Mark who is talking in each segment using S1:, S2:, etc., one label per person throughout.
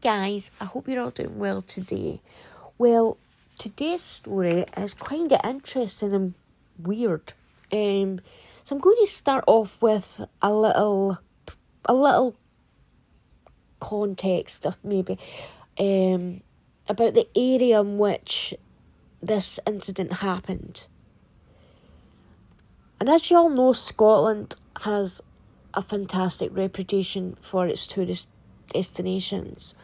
S1: guys, I hope you're all doing well today. Well, today's story is kind of interesting and weird. So I'm going to start off with a little context of maybe about the area in which this incident happened. And as you all know, Scotland has a fantastic reputation for its tourist destinations.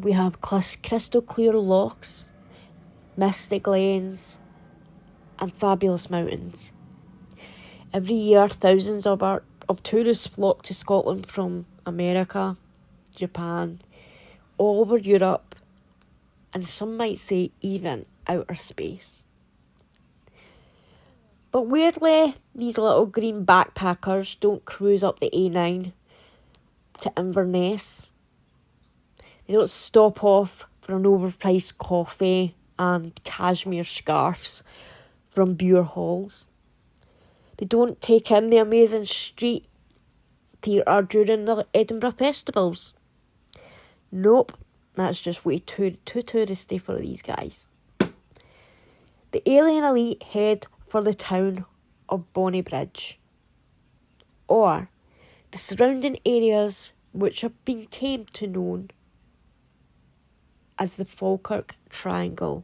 S1: We have crystal clear lochs, mystic lanes, and fabulous mountains. Every year, thousands of tourists flock to Scotland from America, Japan, all over Europe, and some might say even outer space. But weirdly, these little green backpackers don't cruise up the A9 to Inverness. They don't stop off for an overpriced coffee and cashmere scarves from beer halls. They don't take in the amazing street theatre during the Edinburgh festivals. Nope, that's just way too touristy for these guys. The alien elite head for the town of Bonnybridge, or the surrounding areas which have become to known as the Falkirk Triangle.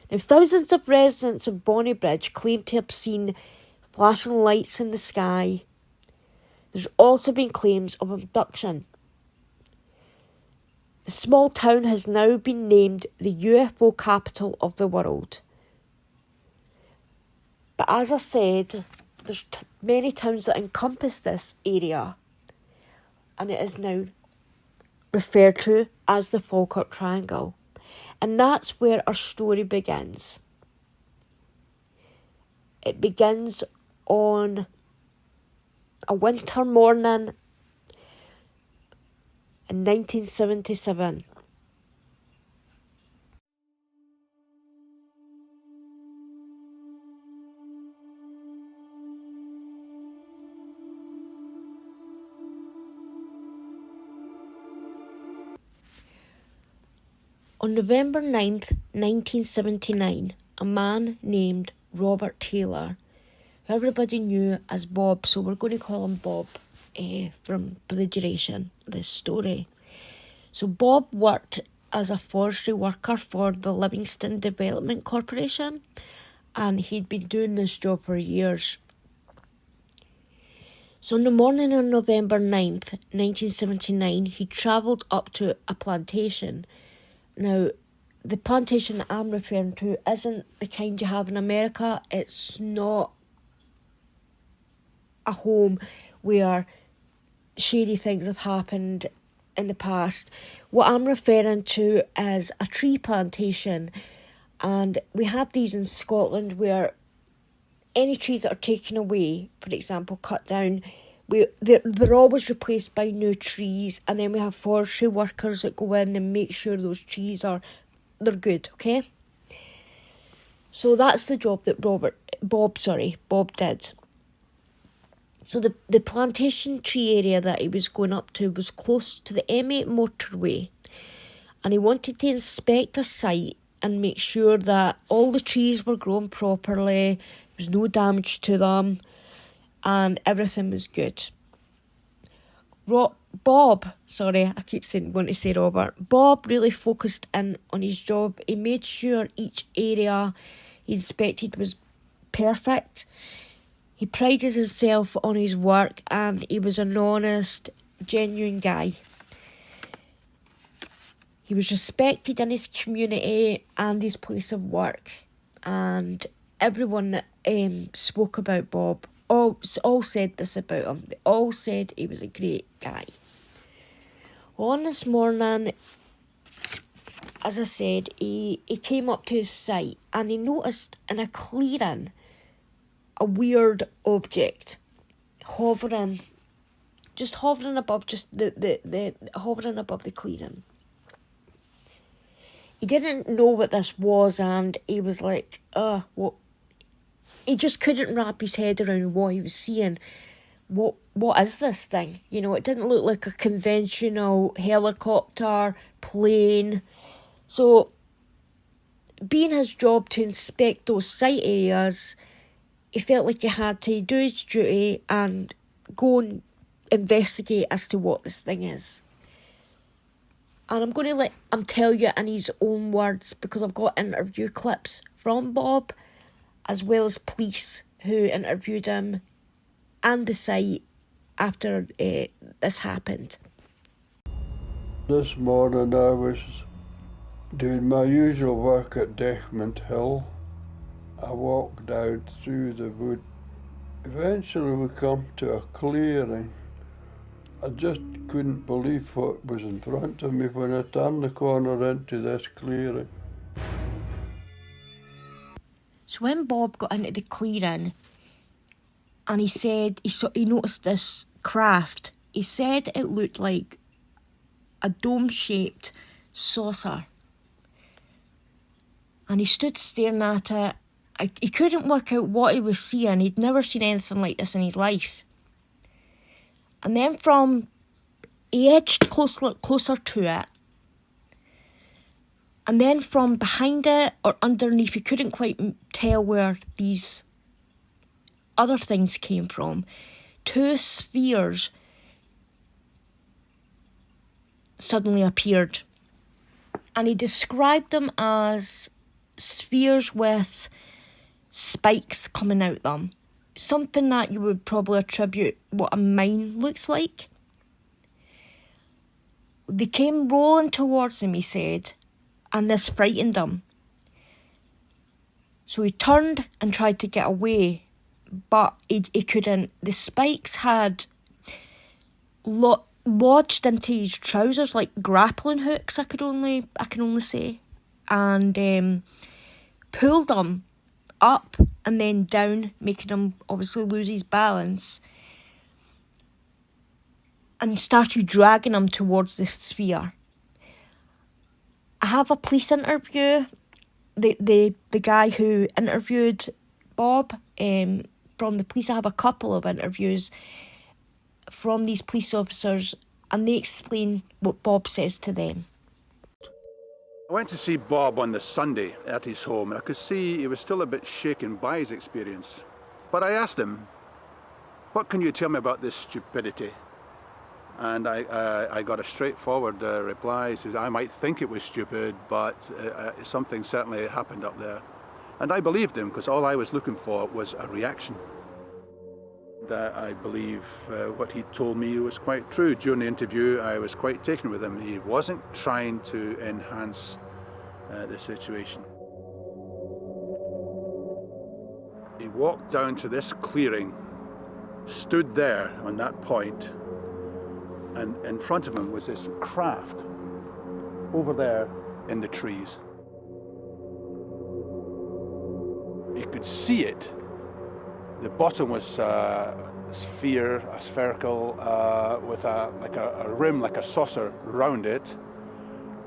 S1: Now, thousands of residents of Bonnybridge claim to have seen flashing lights in the sky. There's also been claims of abduction. The small town has now been named the UFO capital of the world. But as I said, there's many towns that encompass this area, and it is now referred to as the Falkirk Triangle. And that's where our story begins. It begins on a winter morning in 1977. On November 9th, 1979, a man named Robert Taylor, who everybody knew as Bob, so we're going to call him Bob for the duration of this story. So Bob worked as a forestry worker for the Livingston Development Corporation, and he'd been doing this job for years. So on the morning of November 9th, 1979, he travelled up to a plantation. Now, the plantation that I'm referring to isn't the kind you have in America. It's not a home where shady things have happened in the past. What I'm referring to is a tree plantation. And we have these in Scotland where any trees that are taken away, for example, cut down, they're always replaced by new trees, and then we have forestry workers that go in and make sure those trees they're good, okay? So that's the job that Bob did. So the plantation tree area that he was going up to was close to the M8 motorway, and he wanted to inspect a site and make sure that all the trees were grown properly, there was no damage to them, and everything was good. Bob really focused in on his job. He made sure each area he inspected was perfect. He prided himself on his work, and he was an honest, genuine guy. He was respected in his community and his place of work, and everyone that spoke about Bob all said this about him. They all said he was a great guy. Well, on this morning, as I said, he came up to his site and he noticed in a clearing a weird object hovering above the clearing. He didn't know what this was, and he was like, what? He just couldn't wrap his head around what he was seeing. What what is this thing? You know, it didn't look like a conventional helicopter, plane. So, being his job to inspect those site areas, he felt like he had to do his duty and go and investigate as to what this thing is. And I'm going to let him tell you in his own words, because I've got interview clips from Bob, as well as police who interviewed him and the site after this happened.
S2: This morning I was doing my usual work at Dechmont Hill. I walked out through the wood. Eventually we come to a clearing. I just couldn't believe what was in front of me when I turned the corner into this clearing.
S1: So when Bob got into the clearing and he said he noticed this craft, he said it looked like a dome-shaped saucer. And he stood staring at it. He couldn't work out what he was seeing. He'd never seen anything like this in his life. And then he edged closer to it. And then from behind it or underneath, he couldn't quite tell where these other things came from. 2 spheres suddenly appeared. And he described them as spheres with spikes coming out them. Something that you would probably attribute what a mine looks like. They came rolling towards him, he said, and this frightened him. So he turned and tried to get away, but he couldn't. The spikes had lodged into his trousers like grappling hooks, I can only say, and pulled him up and then down, making him obviously lose his balance, and started dragging him towards the sphere. I have a police interview. The guy who interviewed Bob from the police, I have a couple of interviews from these police officers, and they explain what Bob says to them.
S3: I went to see Bob on the Sunday at his home, and I could see he was still a bit shaken by his experience. But I asked him, "What can you tell me about this stupidity?" And I got a straightforward reply. He says, "I might think it was stupid, but something certainly happened up there." And I believed him, because all I was looking for was a reaction. I believe what he told me was quite true. During the interview, I was quite taken with him. He wasn't trying to enhance the situation. He walked down to this clearing, stood there on that point, and in front of him was this craft over there in the trees. You could see it. The bottom was a spherical, with a rim like a saucer round it,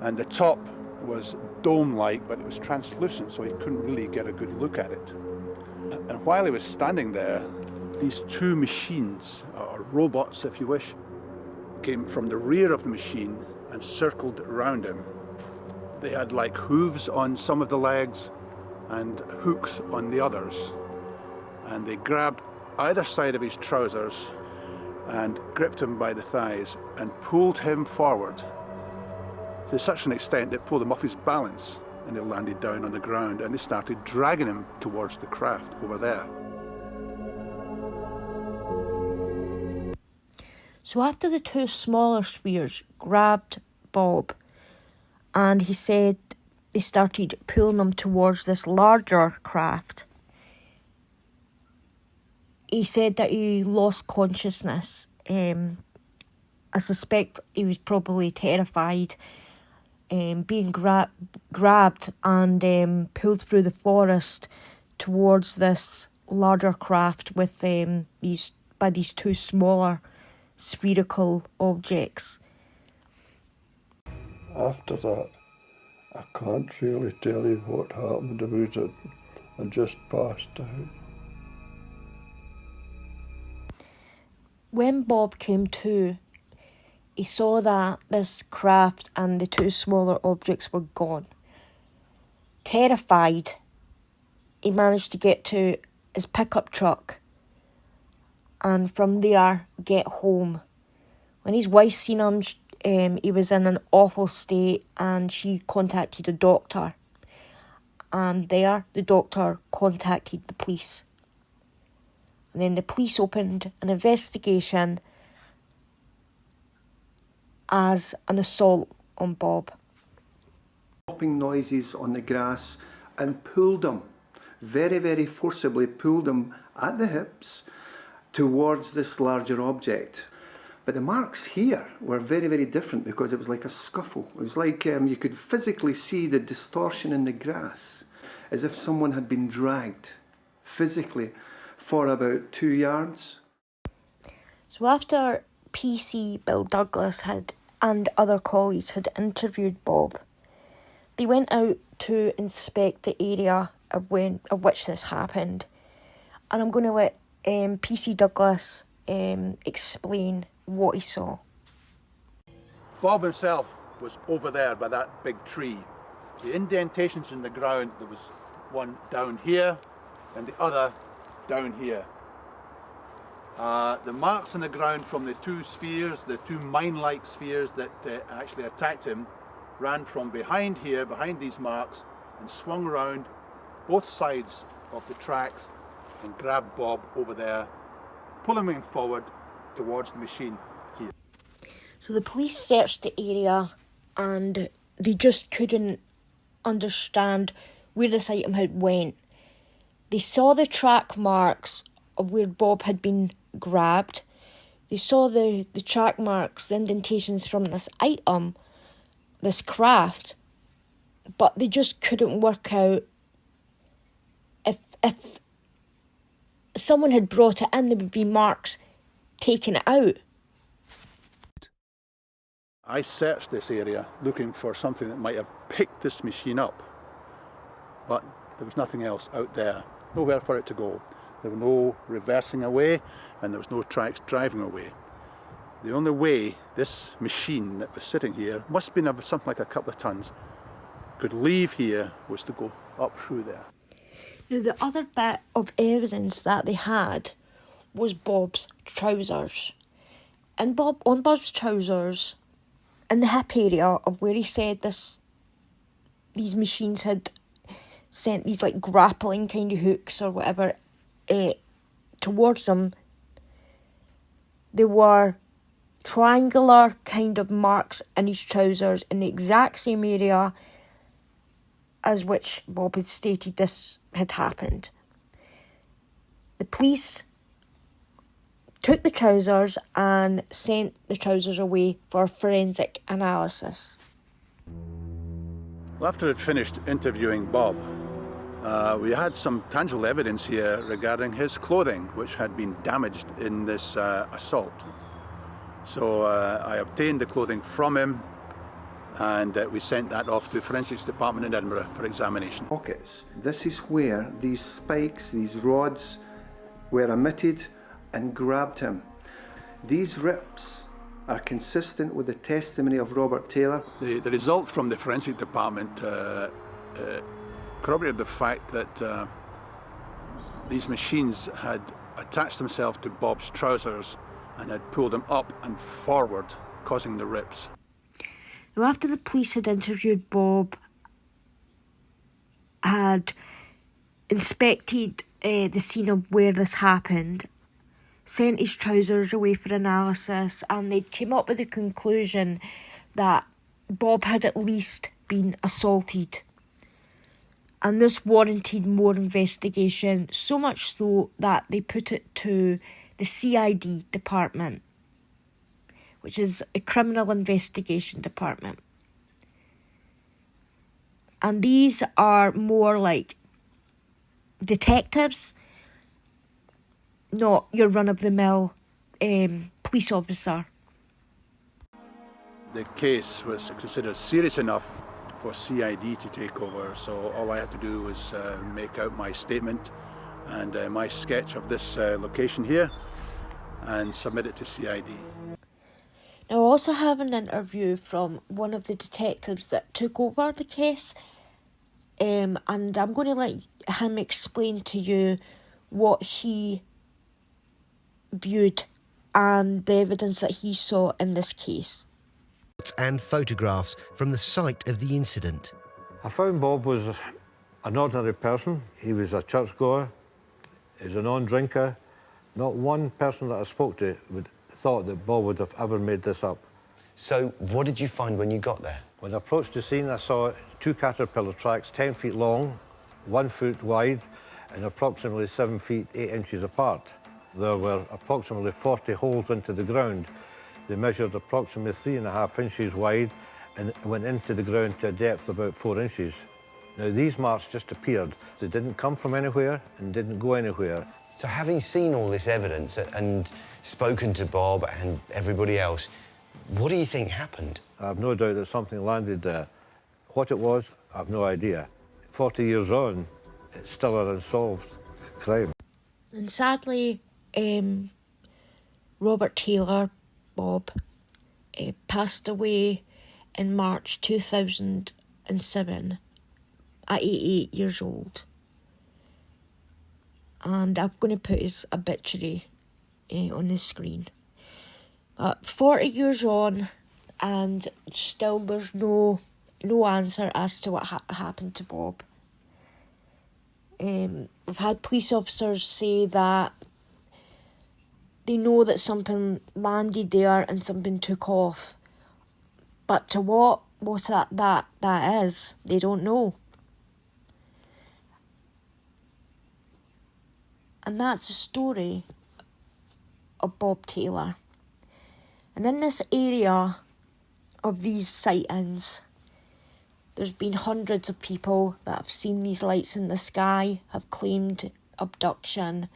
S3: and the top was dome-like, but it was translucent, so he couldn't really get a good look at it. And while he was standing there, these 2 machines, or robots if you wish, came from the rear of the machine and circled around him. They had like hooves on some of the legs and hooks on the others. And they grabbed either side of his trousers and gripped him by the thighs and pulled him forward to such an extent that it pulled him off his balance, and he landed down on the ground, and they started dragging him towards the craft over there.
S1: So after the 2 smaller spheres grabbed Bob, and he said they started pulling him towards this larger craft, he said that he lost consciousness. I suspect he was probably terrified, being grabbed and pulled through the forest towards this larger craft with these 2 smaller spherical objects.
S2: After that, I can't really tell you what happened. I just passed out.
S1: When Bob came to, he saw that this craft and the two smaller objects were gone. Terrified, he managed to get to his pickup truck and from there get home. When his wife seen him, he was in an awful state and she contacted a doctor. And there, the doctor contacted the police. And then the police opened an investigation as an assault on Bob.
S4: Popping noises on the grass and pulled him, very, very forcibly pulled him at the hips towards this larger object. But the marks here were very, very different because it was like a scuffle. It was like you could physically see the distortion in the grass, as if someone had been dragged physically for about 2 yards.
S1: So after PC Bill Douglas and other colleagues had interviewed Bob, they went out to inspect the area of which this happened. And I'm going to let PC Douglas explain what he saw.
S3: Bob himself was over there by that big tree. The indentations in the ground, there was one down here and the other down here. The marks on the ground from the two spheres, the two mine-like spheres that actually attacked him, ran from behind here, behind these marks, and swung around both sides of the tracks and grabbed Bob over there, pulling him forward towards the machine here.
S1: So the police searched the area and they just couldn't understand where this item had went. They saw the track marks of where Bob had been grabbed. They saw the track marks, the indentations from this item, this craft, but they just couldn't work out if someone had brought it in, there would be marks taking it out.
S3: I searched this area looking for something that might have picked this machine up, but there was nothing else out there, nowhere for it to go. There were no reversing away and there was no tracks driving away. The only way this machine that was sitting here, must have been of something like a couple of tons, could leave here was to go up through there.
S1: Now the other bit of evidence that they had was Bob's trousers. On Bob's trousers, in the hip area of where he said these machines had sent these like grappling kind of hooks or whatever towards them, there were triangular kind of marks in his trousers in the exact same area as which Bob had stated this had happened. The police took the trousers and sent the trousers away for forensic analysis.
S3: Well, after I'd finished interviewing Bob, we had some tangible evidence here regarding his clothing, which had been damaged in this assault. So I obtained the clothing from him and we sent that off to the Forensics Department in Edinburgh for examination.
S4: Pockets. This is where these spikes, these rods, were emitted and grabbed him. These rips are consistent with the testimony of Robert Taylor.
S3: The result from the Forensic Department corroborated the fact that these machines had attached themselves to Bob's trousers and had pulled him up and forward, causing the rips.
S1: Now, after the police had interviewed Bob, had inspected the scene of where this happened, sent his trousers away for analysis, and they came up with the conclusion that Bob had at least been assaulted. And this warranted more investigation, so much so that they put it to the CID department, which is a criminal investigation department. And these are more like detectives, not your run-of-the-mill police officer.
S3: The case was considered serious enough for CID to take over, so all I had to do was make out my statement and my sketch of this location here, and submit it to CID.
S1: Now, I also have an interview from one of the detectives that took over the case, and I'm going to let him explain to you what he viewed and the evidence that he saw in this case.
S5: And photographs from the site of the incident.
S6: I found Bob was an ordinary person. He was a churchgoer, he was a non-drinker. Not one person that I spoke to thought that Bob would have ever made this up.
S5: So what did you find when you got there?
S6: When I approached the scene, I saw 2 caterpillar tracks, 10 feet long, 1 foot wide, and approximately 7 feet 8 inches apart. There were approximately 40 holes into the ground. They measured approximately 3.5 inches wide and went into the ground to a depth of about 4 inches. Now, these marks just appeared. They didn't come from anywhere and didn't go anywhere.
S5: So having seen all this evidence and spoken to Bob and everybody else, what do you think happened?
S6: I have no doubt that something landed there. What it was, I have no idea. 40 years on, it's still an unsolved crime.
S1: And sadly, Robert Taylor, Bob, passed away in March 2007 at 88 years old. And I'm going to put his obituary on the screen. 40 years on, and still there's no answer as to what happened to Bob. We've had police officers say that they know that something landed there and something took off. But to what that is, they don't know. And that's the story of Bob Taylor. And in this area of these sightings, there's been hundreds of people that have seen these lights in the sky, have claimed abduction.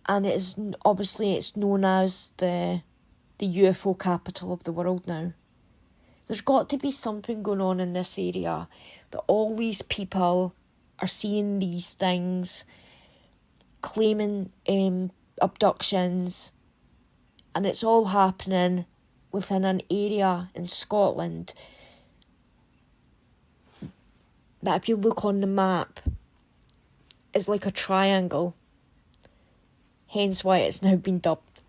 S1: And it's known as the UFO capital of the world now. There's got to be something going on in this area, that all these people are seeing these things, claiming abductions, and it's all happening within an area in Scotland that, if you look on the map, is like a triangle. Hence why it's now been dubbed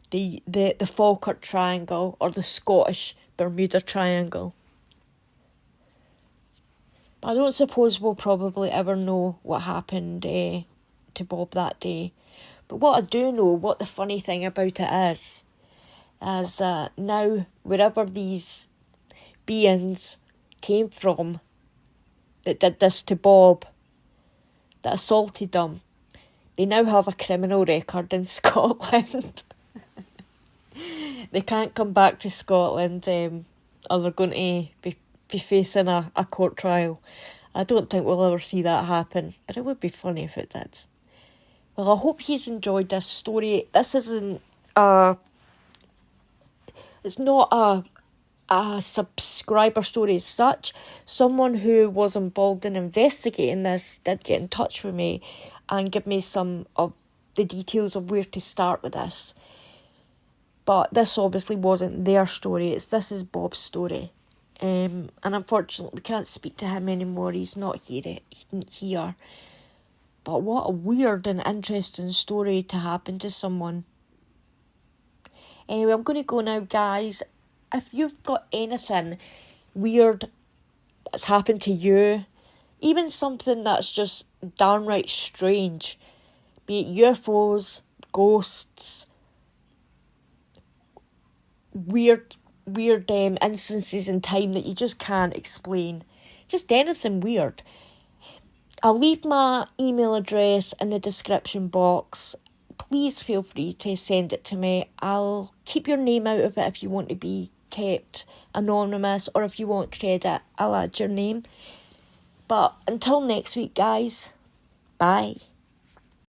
S1: the Falkirk Triangle, or the Scottish Bermuda Triangle. But I don't suppose we'll probably ever know what happened to Bob that day. But what I do know, what the funny thing about it is now wherever these beings came from that did this to Bob, that assaulted him, they now have a criminal record in Scotland. They can't come back to Scotland, or they're going to be facing a court trial. I don't think we'll ever see that happen, but it would be funny if it did. Well, I hope he's enjoyed this story. This isn't it's not a subscriber story as such. Someone who was involved in investigating this did get in touch with me and give me some of the details of where to start with this. But this obviously wasn't their story. This is Bob's story. And unfortunately we can't speak to him anymore. He's not here. But what a weird and interesting story to happen to someone. Anyway, I'm going to go now, guys. If you've got anything weird that's happened to you, even something that's just downright strange, be it UFOs, ghosts, weird instances in time that you just can't explain, just anything weird, I'll leave my email address in the description box. Please feel free to send it to me. I'll keep your name out of it if you want to be kept anonymous, or if you want credit, I'll add your name. But until next week, guys, bye.